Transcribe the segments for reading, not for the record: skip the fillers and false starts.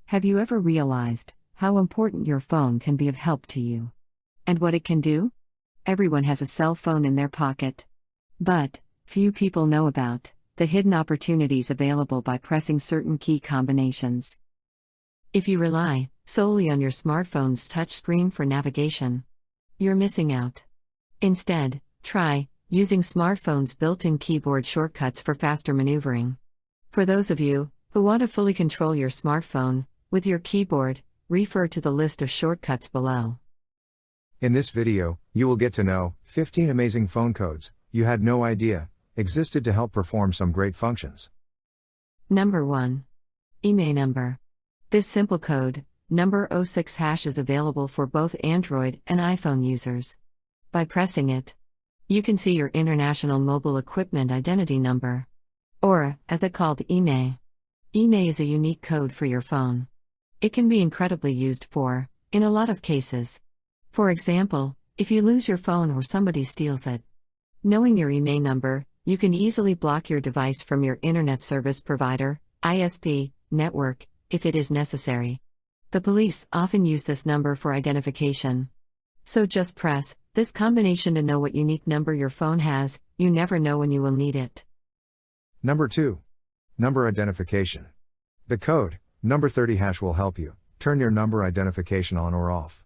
Have you ever realized how important your phone can be of help to you? And what it can do? Everyone has a cell phone in their pocket. But few people know about the hidden opportunities available by pressing certain key combinations. If you rely solely on your smartphone's touchscreen for navigation, you're missing out. Instead, try using smartphone's built-in keyboard shortcuts for faster maneuvering. For those of you who want to fully control your smartphone with your keyboard, refer to the list of shortcuts below. In this video, you will get to know 15 amazing phone codes you had no idea existed to help perform some great functions. Number 1. IMEI number. This simple code, number 06 hash, is available for both Android and iPhone users. By pressing it, you can see your International Mobile Equipment Identity Number, or, as it's called, IMEI. IMEI is a unique code for your phone. It can be incredibly used in a lot of cases. For example, if you lose your phone or somebody steals it. Knowing your IMEI number, you can easily block your device from your Internet Service Provider, ISP, network, if it is necessary. The police often use this number for identification. So just press this combination to know what unique number your phone has. You never know when you will need it. Number 2. Number identification. The code, number 30 hash, will help you turn your number identification on or off.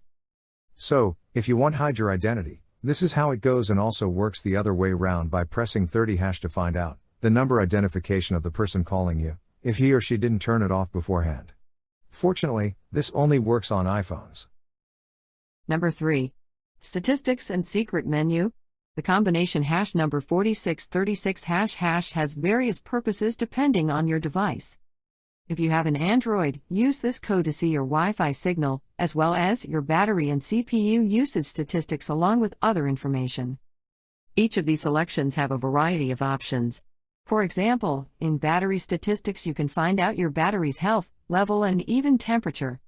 So, if you want to hide your identity, this is how it goes, and also works the other way round by pressing 30 hash to find out the number identification of the person calling you, if he or she didn't turn it off beforehand. Fortunately, this only works on iPhones. Number 3. Statistics and secret menu. The combination hash number 4636 hash has various purposes depending on your device. If you have an Android, use this code to see your Wi-Fi signal, as well as your battery and CPU usage statistics along with other information. Each of these selections have a variety of options. For example, in battery statistics you can find out your battery's health, level, and even temperature.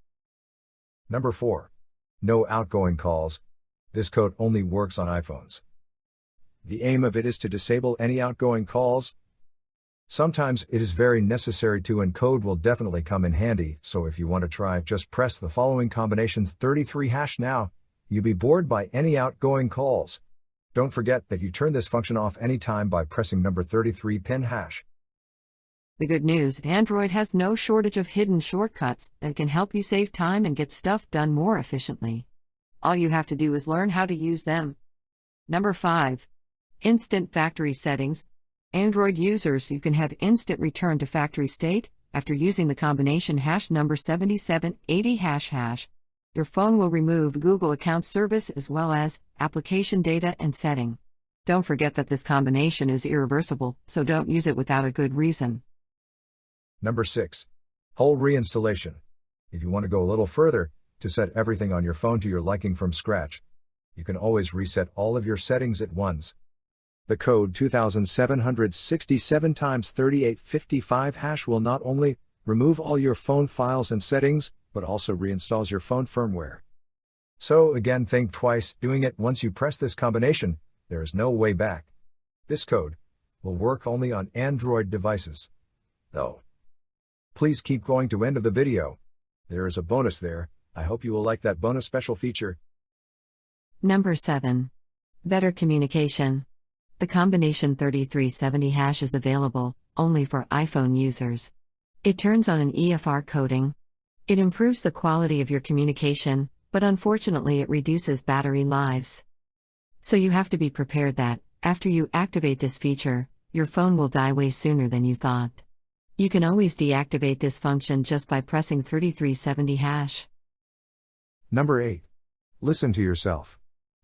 Number 4. No outgoing calls. This code only works on iPhones. The aim of it is to disable any outgoing calls. Sometimes it is very necessary to, and code will definitely come in handy, so if you want to try, just press the following combinations 33 hash now. You'll be bored by any outgoing calls. Don't forget that you turn this function off anytime by pressing number 33 pin hash. The good news: Android has no shortage of hidden shortcuts that can help you save time and get stuff done more efficiently. All you have to do is learn how to use them. Number 5. Instant factory settings. Android users, you can have instant return to factory state after using the combination hash number 7780 hash. Your phone will remove Google account service as well as application data and setting. Don't forget that this combination is irreversible, so don't use it without a good reason. Number 6. Whole reinstallation. If you want to go a little further, to set everything on your phone to your liking from scratch, you can always reset all of your settings at once. The code 2767 x 3855 hash will not only remove all your phone files and settings, but also reinstalls your phone firmware. So again, think twice doing it. Once you press this combination, there is no way back. This code will work only on Android devices, though. Please keep going to end of the video. There is a bonus there. I hope you will like that bonus special feature. Number 7. Better communication. The combination 3370 hash is available only for iPhone users. It turns on an EFR coding. It improves the quality of your communication, but unfortunately it reduces battery lives. So you have to be prepared that, after you activate this feature, your phone will die way sooner than you thought. You can always deactivate this function just by pressing 3370 hash. Number 8. Listen to yourself.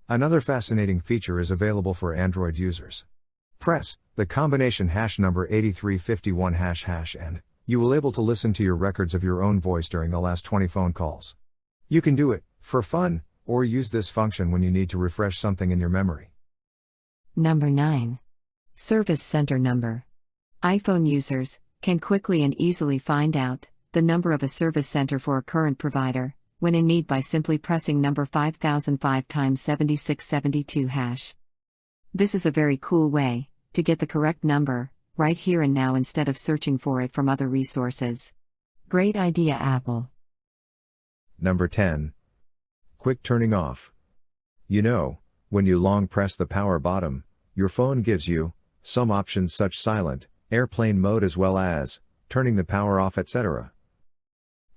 Another fascinating feature is available for Android users. Press the combination hash number 8351 hash and you will able to listen to your records of your own voice during the last 20 phone calls. You can do it for fun, or use this function when you need to refresh something in your memory. Number 9. Service Center number. iPhone users can quickly and easily find out the number of a service center for a current provider when in need by simply pressing number 5005 x 7672 hash. This is a very cool way to get the correct number right here and now instead of searching for it from other resources. Great idea, Apple. Number 10. Quick turning off. You know, when you long press the power button, your phone gives you some options such silent, airplane mode as well as turning the power off, etc.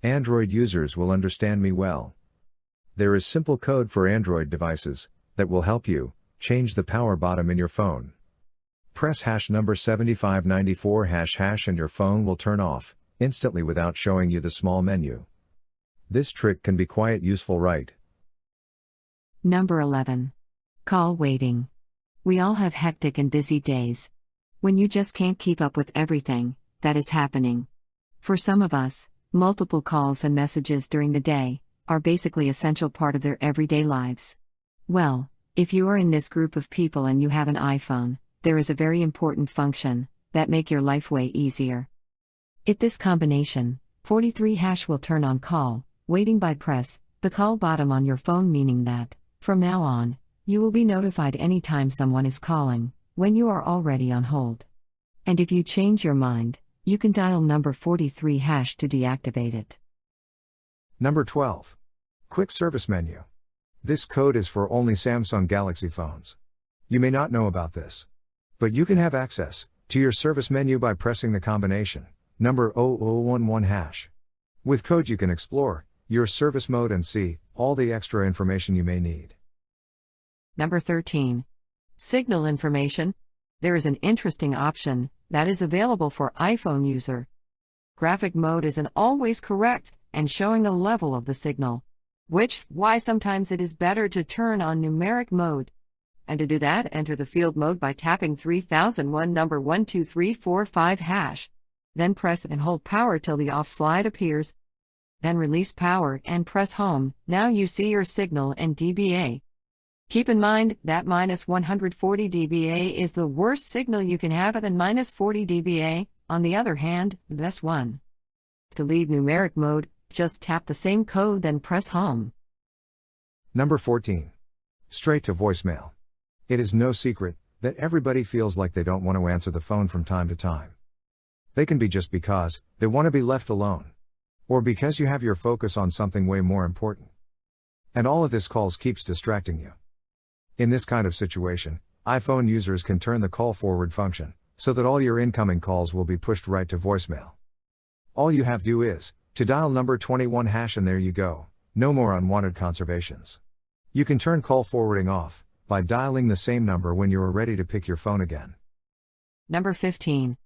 Android users will understand me well. There is simple code for Android devices that will help you change the power button in your phone. Press hash number 7594 # and your phone will turn off instantly without showing you the small menu. This trick can be quite useful, right? Number 11. Call waiting. We all have hectic and busy days. When you just can't keep up with everything that is happening. For some of us, multiple calls and messages during the day are basically an essential part of their everyday lives. Well, if you are in this group of people and you have an iPhone, there is a very important function that make your life way easier. This combination, 43 # will turn on call waiting by press the call button on your phone, meaning that, from now on, you will be notified anytime someone is calling, when you are already on hold. And if you change your mind, you can dial number 43 # to deactivate it. Number 12. Quick service menu. This code is for only Samsung Galaxy phones. You may not know about this, but you can have access to your service menu by pressing the combination number 0011 #. With code you can explore your service mode and see all the extra information you may need. Number 13. Signal information. There is an interesting option that is available for iPhone user. Graphic mode isn't always correct and showing a level of the signal, which why sometimes it is better to turn on numeric mode. And to do that, enter the field mode by tapping 3001 number 12345 #. Then press and hold power till the off slide appears. Then release power and press home. Now you see your signal and dBA. Keep in mind that -140 dBA is the worst signal you can have, and -40 dBA, on the other hand, the best one. To leave numeric mode, just tap the same code then press home. Number 14. Straight to voicemail. It is no secret that everybody feels like they don't want to answer the phone from time to time. They can be just because they want to be left alone, or because you have your focus on something way more important. And all of this calls keeps distracting you. In this kind of situation, iPhone users can turn the call forward function, so that all your incoming calls will be pushed right to voicemail. All you have to do is to dial number 21 # and there you go, no more unwanted conservations. You can turn call forwarding off by dialing the same number when you are ready to pick your phone again. Number 15.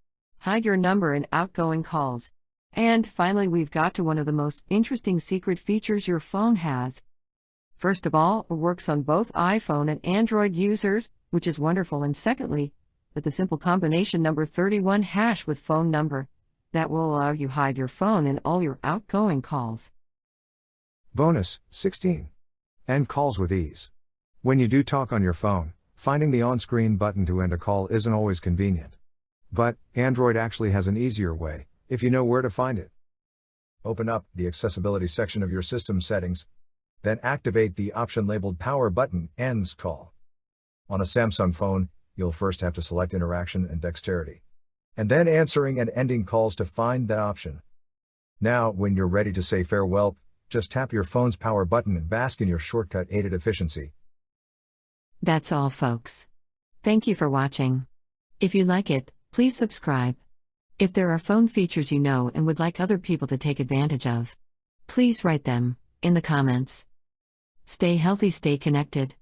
Hide your number in outgoing calls. And finally, we've got to one of the most interesting secret features your phone has. First of all, it works on both iPhone and Android users, which is wonderful, and secondly, with the simple combination number 31 # with phone number, that will allow you hide your phone in all your outgoing calls. Bonus, 16. End calls with ease. When you do talk on your phone, finding the on-screen button to end a call isn't always convenient. But Android actually has an easier way, if you know where to find it. Open up the accessibility section of your system settings, then activate the option labeled Power Button Ends Call. On a Samsung phone, you'll first have to select Interaction and Dexterity, and then Answering and Ending Calls to find that option. Now, when you're ready to say farewell, just tap your phone's power button and bask in your shortcut-aided efficiency. That's all, folks. Thank you for watching. If you like it, please subscribe. If there are phone features you know and would like other people to take advantage of, please write them in the comments. Stay healthy, stay connected.